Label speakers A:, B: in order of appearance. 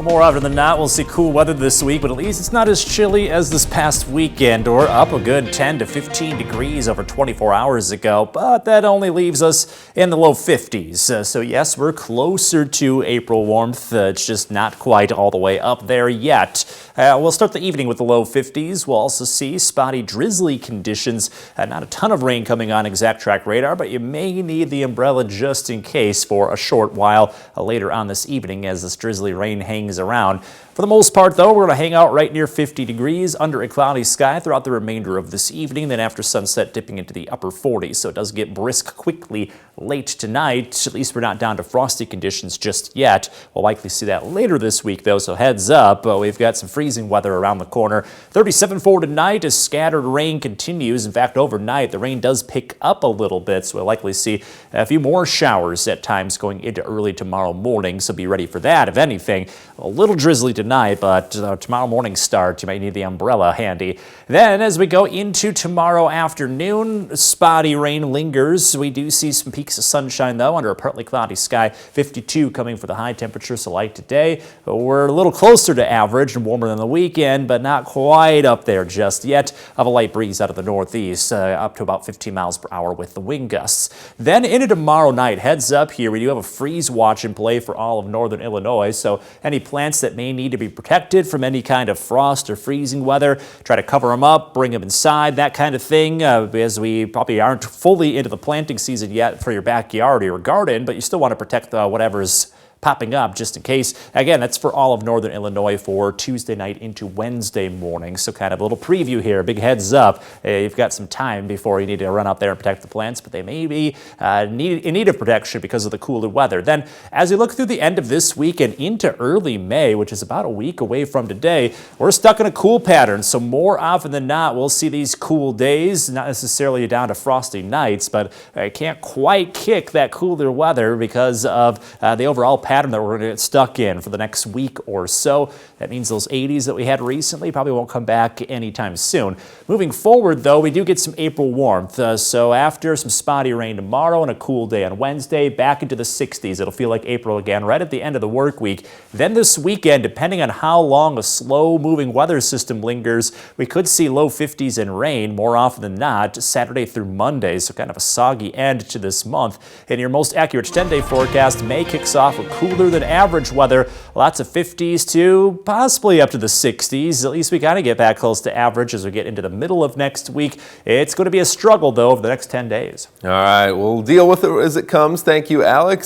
A: More often than not, we'll see cool weather this week, but at least it's not as chilly as this past weekend, or up a good 10 to 15 degrees over 24 hours ago, but that only leaves us in the low 50s. So yes, we're closer to April warmth. It's just not quite all the way up there yet. We'll start the evening with the low 50s. We'll also see spotty drizzly conditions. Not a ton of rain coming on exact track radar, but you may need the umbrella just in case for a short while later on this evening as this drizzly rain hangs around. For the most part, though, we're going to hang out right near 50 degrees under a cloudy sky throughout the remainder of this evening, then after sunset dipping into the upper 40s. So it does get brisk quickly late tonight. At least we're not down to frosty conditions just yet. We'll likely see that later this week, though, so heads up. We've got some freezing weather around the corner. 37 for tonight as scattered rain continues. In fact, overnight, the rain does pick up a little bit, so we'll likely see a few more showers at times going into early tomorrow morning, so be ready for that. If anything, a little drizzly tonight, but tomorrow morning start, you might need the umbrella handy. Then as we go into tomorrow afternoon, spotty rain lingers. We do see some peaks of sunshine, though, under a partly cloudy sky. 52 coming for the high temperature, so light today. We're a little closer to average and warmer than the weekend, but not quite up there just yet. Of a light breeze out of the northeast, up to about 15 miles per hour with the wind gusts. Then into tomorrow night, heads up here, we do have a freeze watch in play for all of northern Illinois, so any plants that may need to be protected from any kind of frost or freezing weather, try to cover them up, bring them inside, that kind of thing, as we probably aren't fully into the planting season yet for your backyard or your garden, but you still want to protect whatever's popping up just in case. Again, that's for all of northern Illinois for Tuesday night into Wednesday morning. So kind of a little preview here, big heads up. You've got some time before you need to run out there and protect the plants, but they may be in need of protection because of the cooler weather. Then as we look through the end of this week and into early May, which is about a week away from today, we're stuck in a cool pattern. So more often than not, we'll see these cool days, not necessarily down to frosty nights, but I can't quite kick that cooler weather because of the overall pattern that we're going to get stuck in for the next week or so. That means those 80s that we had recently probably won't come back anytime soon. Moving forward, though, we do get some April warmth. So after some spotty rain tomorrow and a cool day on Wednesday, back into the 60s. It'll feel like April again right at the end of the work week. Then this weekend, depending on how long a slow-moving weather system lingers, we could see low 50s and rain more often than not Saturday through Monday. So kind of a soggy end to this month. And your most accurate 10-day forecast, May kicks off with cooler than average weather, lots of 50s to possibly up to the 60s. At least we kind of get back close to average as we get into the middle of next week. It's going to be a struggle, though, over the next 10 days.
B: All right, we'll deal with it as it comes. Thank you, Alex.